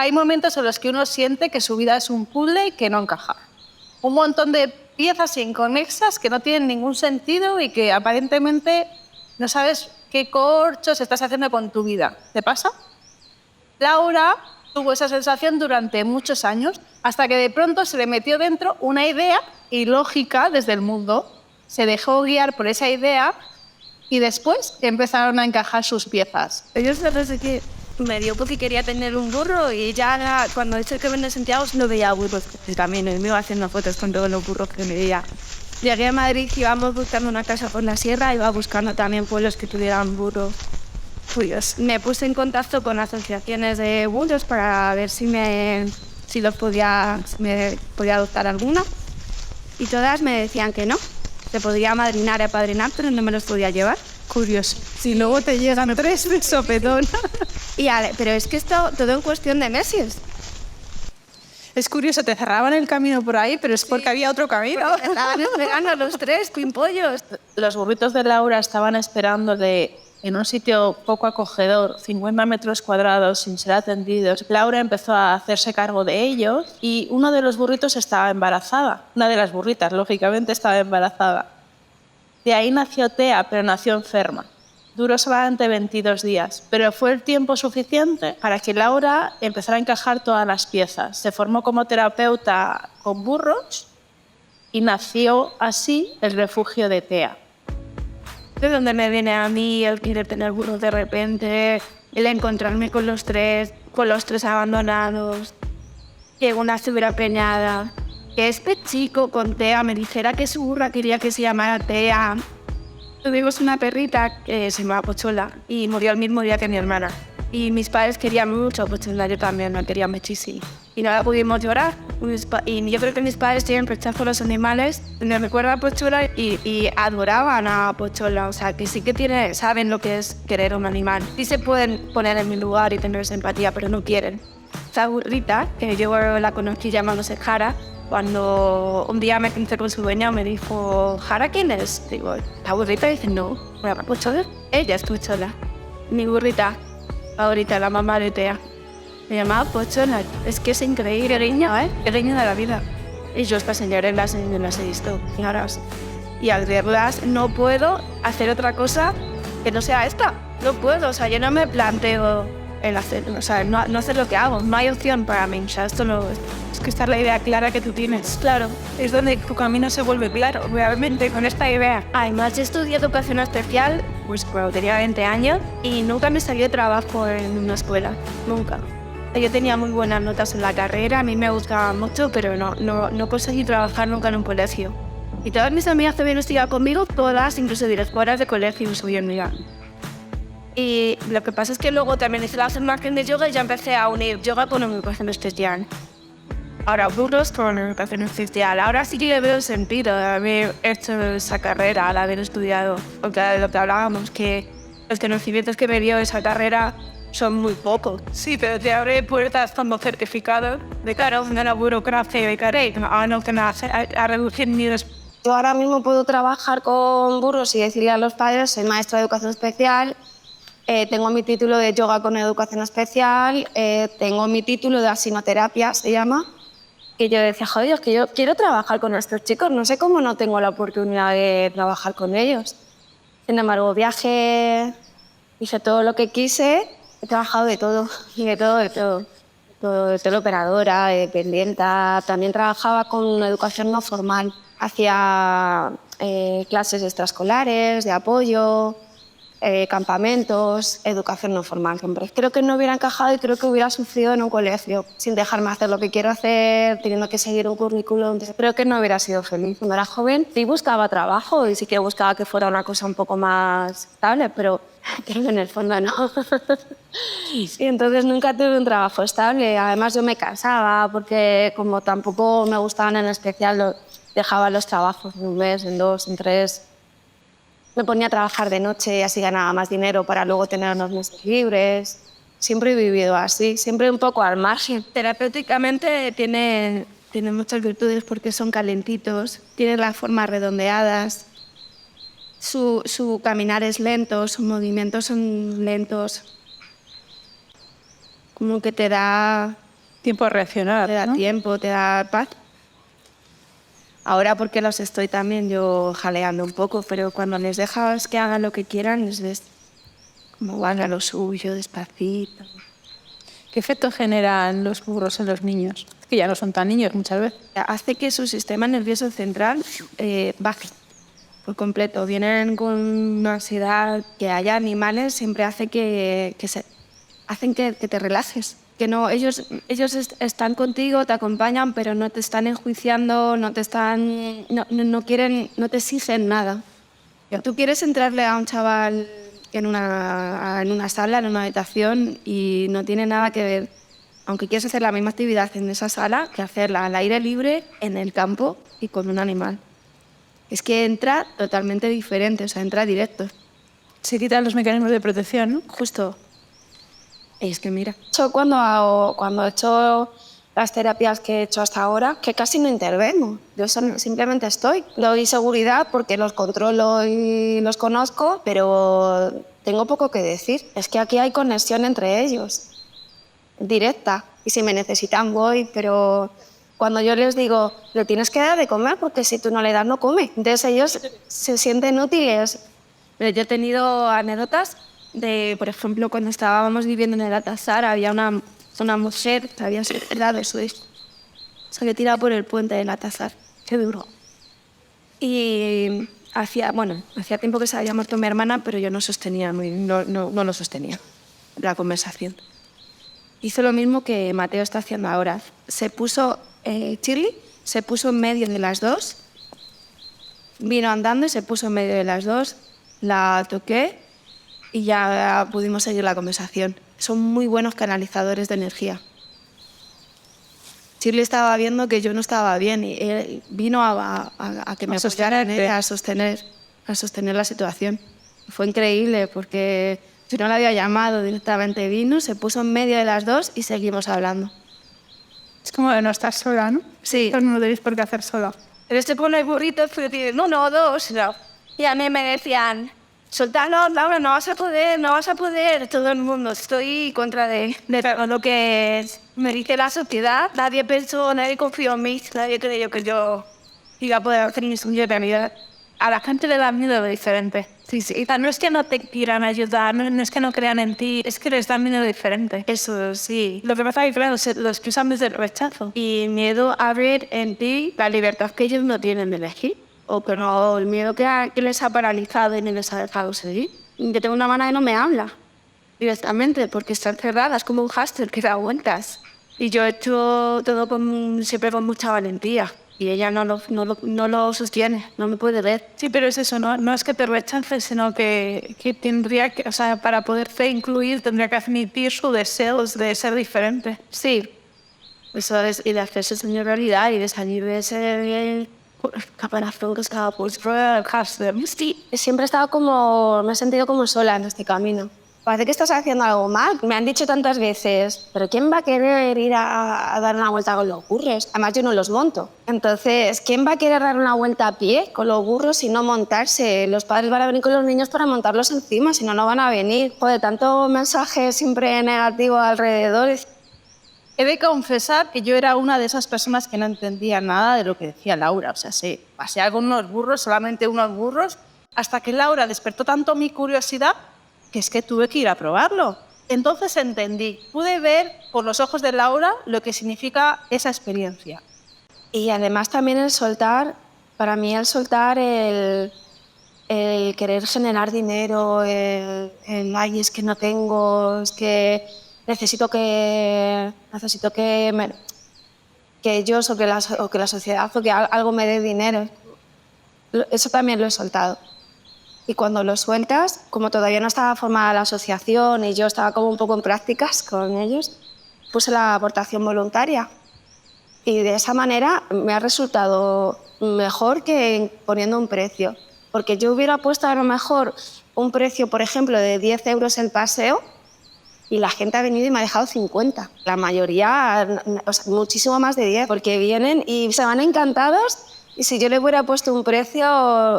Hay momentos en los que uno siente que su vida es un puzzle y que no encaja. Un montón de piezas inconexas que no tienen ningún sentido y que aparentemente no sabes qué corchos estás haciendo con tu vida. ¿Te pasa? Laura tuvo esa sensación durante muchos años hasta que de pronto se le metió dentro una idea ilógica desde el mundo. Se dejó guiar por esa idea y después empezaron a encajar sus piezas. Yo sé que me dio porque quería tener un burro y ya cuando he hecho el Camino de Santiago no veía burros por el camino y me iba haciendo fotos con todos los burros que me veía. Llegué a Madrid y íbamos buscando una casa por la sierra, iba buscando también pueblos que tuvieran burros. Me puse en contacto con asociaciones de burros para ver si me podía adoptar alguna y todas me decían que no, se podía amadrinar y apadrinar, pero no me los podía llevar. Curioso. Si luego te llegan 3 de sopetón. Pero es que esto todo en cuestión de meses. Es curioso, te cerraban el camino por ahí, pero es porque había otro camino. Estaban esperando los 3 pimpollos. Los burritos de Laura estaban esperándole en un sitio poco acogedor, 50 metros cuadrados, sin ser atendidos. Laura empezó a hacerse cargo de ellos y uno de los burritos estaba embarazada. Una de las burritas, lógicamente, estaba embarazada. De ahí nació Tea, pero nació enferma. Duró solamente 22 días, pero fue el tiempo suficiente para que Laura empezara a encajar todas las piezas. Se formó como terapeuta con burros y nació así el refugio de Tea. De donde me viene a mí el querer tener burros de repente, el encontrarme con los tres abandonados, que una estuviera preñada, que este chico con Tea me dijera que su burra quería que se llamara Tea. Tuvimos una perrita que se llamaba Pochola y murió el mismo día que mi hermana. Y mis padres querían mucho a Pochola, yo también la quería muchísimo. Y no la pudimos llorar. Y yo creo que mis padres tienen rechazo a los animales. Me recuerda a Pochola y adoraban a Pochola. O sea, que sí que saben lo que es querer a un animal. Sí se pueden poner en mi lugar y tener esa empatía, pero no quieren. Esta burrita, que yo la conocí llamándose Jara, cuando un día me encontré con su dueña, me dijo, ¿Jara quién es? Digo, ¿la burrita? Y dice, no, ¿me llama Pochola? Ella es Pochola. Mi burrita favorita, la mamá de Tea. Me llamaba Pochola. Es que es increíble, niña, ¿eh? Qué niña de la vida. Y yo estas señoras las he visto. Y al verlas no puedo hacer otra cosa que no sea esta. No puedo, o sea, yo no me planteo el hacer, o sea, no hacer lo que hago. No hay opción para mí, o sea, esto no... Es que esta es la idea clara que tú tienes. Claro. Es donde tu camino se vuelve claro, realmente, con esta idea. Además, yo estudié educación especial, pues cuando tenía 20 años, y nunca me salió de trabajo en una escuela, nunca. Yo tenía muy buenas notas en la carrera, a mí me gustaba mucho, pero no conseguí trabajar nunca en un colegio. Y todas mis amigas que habían estudiado conmigo, todas, incluso directoras de colegio, soy amiga. Y lo que pasa es que luego también hice la formación de yoga y ya empecé a unir yoga con educación especial. Ahora, burros con educación especial. Ahora sí que le veo el sentido de haber hecho esa carrera, al haber estudiado. Porque de lo que hablábamos, que los conocimientos que me dio esa carrera son muy pocos. Sí, pero te abre puertas como certificado de cara a la burocracia y a reducir niveles. Yo ahora mismo puedo trabajar con burros y decirle a los padres, soy maestra de educación especial, tengo mi título de yoga con educación especial, tengo mi título de asinoterapia, se llama. Y yo decía, joder, es que yo quiero trabajar con estos chicos, no sé cómo no tengo la oportunidad de trabajar con ellos. Sin embargo, viajé, hice todo lo que quise, he trabajado de todo, de teleoperadora, de dependienta, también trabajaba con educación no formal, hacía clases extraescolares, de apoyo, campamentos, educación no formal. Hombre, creo que no hubiera encajado y creo que hubiera sufrido en un colegio, sin dejarme hacer lo que quiero hacer, teniendo que seguir un currículum. Creo que no hubiera sido feliz. Cuando era joven sí buscaba trabajo y sí que buscaba que fuera una cosa un poco más estable, pero creo que en el fondo no. Y entonces nunca tuve un trabajo estable. Además yo me cansaba porque como tampoco me gustaban en especial, dejaba los trabajos en un mes, en 2, en 3. Me ponía a trabajar de noche y así ganaba más dinero para luego tener unos meses libres. Siempre he vivido así, siempre un poco al margen. Terapéuticamente tiene muchas virtudes porque son calentitos, tienen las formas redondeadas, su caminar es lento, sus movimientos son lentos. Como que te da Tiempo a reaccionar, Te da ¿no? tiempo, te da paz. Ahora porque los estoy también yo jaleando un poco, pero cuando les dejas que hagan lo que quieran, les ves cómo van a lo suyo, despacito. ¿Qué efecto generan los burros en los niños? Que ya no son tan niños muchas veces. Hace que su sistema nervioso central baje por completo. Vienen con una ansiedad, que haya animales, siempre hace hacen que te relajes. Que no, ellos están contigo, te acompañan, pero no te están enjuiciando, no quieren, no te exigen nada. Tú quieres entrarle a un chaval en una sala, en una habitación, y no tiene nada que ver, aunque quieres hacer la misma actividad en esa sala, que hacerla al aire libre, en el campo y con un animal. Es que entra totalmente diferente, o sea, entra directo. Se quitan los mecanismos de protección, ¿no? Justo. Y es que mira. Yo cuando he hecho las terapias que he hecho hasta ahora, que casi no intervengo. Yo simplemente estoy. Doy seguridad porque los controlo y los conozco, pero tengo poco que decir. Es que aquí hay conexión entre ellos, directa. Y si me necesitan voy, pero cuando yo les digo, le tienes que dar de comer porque si tú no le das, no come. Entonces ellos se sienten útiles. Pero yo he tenido anécdotas de, por ejemplo, cuando estábamos viviendo en el Atazar, había una mujer que había separado de su hijo. Se había tirado por el puente del Atazar. Qué duro. Y hacía tiempo que se había muerto mi hermana, pero yo no lo sostenía, la conversación. Hizo lo mismo que Mateo está haciendo ahora. Shirley se puso en medio de las dos, vino andando y se puso en medio de las dos, la toqué y ya pudimos seguir la conversación. Son muy buenos canalizadores de energía. Shirley estaba viendo que yo no estaba bien y él vino a que me apoyara en ella, a sostener la situación. Fue increíble porque yo no la había llamado directamente, vino, se puso en medio de las dos y seguimos hablando. Es como de no estar sola, ¿no? Sí. Esto no lo tenéis por qué hacer sola. Pero este pone el burrito, no, dos, no. Y a mí me decían, soltalo, Laura, no vas a poder. Todo el mundo, estoy contra de todo lo que me dice la sociedad. Nadie confió en mí, nadie creyó que yo iba a poder hacer mi sueño de realidad. A la gente le da miedo lo diferente. Sí, sí. O sea, no es que no te quieran ayudar, no es que no crean en ti, es que les da miedo diferente. Eso sí. Lo que pasa es que, claro, lo expresan desde el rechazo. Y miedo a ver en ti la libertad que ellos no tienen de elegir. O que no, el miedo que les ha paralizado y no les ha dejado seguir. Yo tengo una hermana que no me habla directamente porque está encerrada, es como un hámster que da vueltas. Y yo he hecho todo siempre con mucha valentía. Y ella no lo sostiene, no me puede ver. Sí, pero es eso, no es que te rechaces, sino que tendría que, o sea, para poderte incluir, tendría que admitir sus deseos de ser diferente. Sí, eso es, y de hacerse sueño realidad y de salir de ese caparazón que estaba por sí. Siempre he estado me he sentido como sola en este camino. Parece que estás haciendo algo mal. Me han dicho tantas veces, pero ¿quién va a querer ir a dar una vuelta con los burros? Además, yo no los monto. Entonces, ¿quién va a querer dar una vuelta a pie con los burros y no montarse? Los padres van a venir con los niños para montarlos encima, si no, no van a venir. Joder, tanto mensaje siempre negativo alrededor. He de confesar que yo era una de esas personas que no entendía nada de lo que decía Laura. O sea, sí, paseaba con unos burros, solamente unos burros, hasta que Laura despertó tanto mi curiosidad que es que tuve que ir a probarlo. Entonces entendí, pude ver por los ojos de Laura lo que significa esa experiencia. Y además también el soltar, para mí el soltar, el querer generar dinero, ay, es que no tengo, es que necesito que ellos o que la sociedad o que algo me dé dinero. Eso también lo he soltado. Y cuando lo sueltas, como todavía no estaba formada la asociación y yo estaba como un poco en prácticas con ellos, puse la aportación voluntaria. Y de esa manera me ha resultado mejor que poniendo un precio. Porque yo hubiera puesto a lo mejor un precio, por ejemplo, de 10 euros el paseo y la gente ha venido y me ha dejado 50. La mayoría, o sea, muchísimo más de 10, porque vienen y se van encantados y si yo le hubiera puesto un precio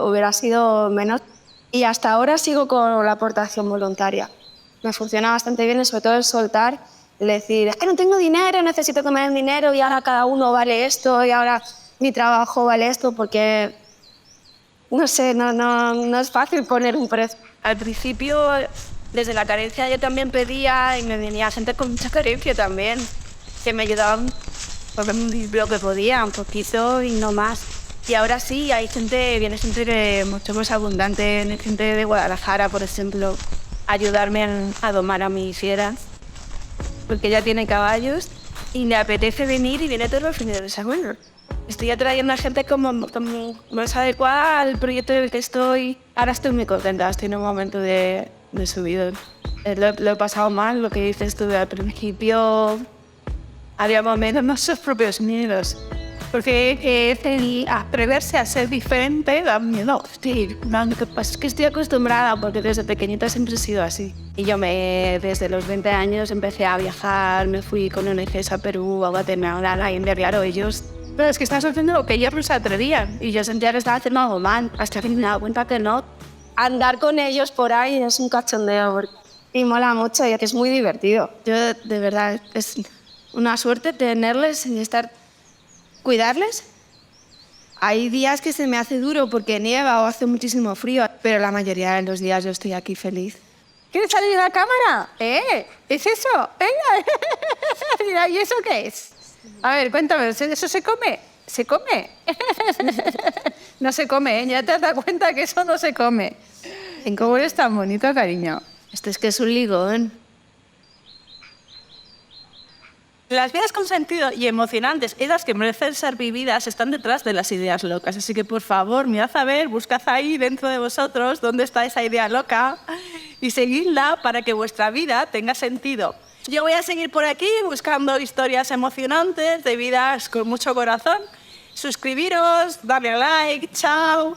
hubiera sido menos. Y hasta ahora sigo con la aportación voluntaria. Me funciona bastante bien y sobre todo el soltar Decir, es que no tengo dinero, necesito que me den dinero y ahora cada uno vale esto y ahora mi trabajo vale esto, porque no sé, no es fácil poner un precio. Al principio, desde la carencia yo también pedía y me venía gente con mucha carencia también, que me ayudaban por lo que podía, un poquito y no más. Y ahora sí, hay gente, viene gente mucho más abundante, viene gente de Guadalajara, por ejemplo, a ayudarme a domar a mis fieras, porque ella tiene caballos y le apetece venir y viene todos los fines de semana. Estoy atrayendo a gente como más adecuada al proyecto en el que estoy. Ahora estoy muy contenta, estoy en un momento de subida. Lo he pasado mal, lo que dices tú al principio. Había momentos no sus propios miedos. Porque atreverse a ser diferente da miedo. Sí, lo que pasa es que estoy acostumbrada porque desde pequeñita siempre he sido así. Y yo desde los 20 años empecé a viajar, me fui con ONGs a Perú, a Guatemala, a la India, claro, ellos... Pero es que estás haciendo lo que ellos no se atrevían. Y yo sentía que estaba haciendo algo mal, hasta que me he dado cuenta que no. Andar con ellos por ahí es un cachondeo y mola mucho y es muy divertido. Yo, de verdad, es una suerte tenerles y cuidarles. Hay días que se me hace duro porque nieva o hace muchísimo frío, pero la mayoría de los días yo estoy aquí feliz. ¿Quieres salir a la cámara? ¿Es eso? Venga. Mira, ¿y eso qué es? A ver, cuéntame, ¿eso se come? ¿Se come? No se come, ¿eh? Ya te has dado cuenta que eso no se come. ¿Cómo eres tan bonito, cariño? Esto es que es un ligón. Las vidas con sentido y emocionantes y las que merecen ser vividas están detrás de las ideas locas. Así que, por favor, mirad a ver, buscad ahí dentro de vosotros dónde está esa idea loca y seguidla para que vuestra vida tenga sentido. Yo voy a seguir por aquí buscando historias emocionantes de vidas con mucho corazón. Suscribiros, darle a like, chao.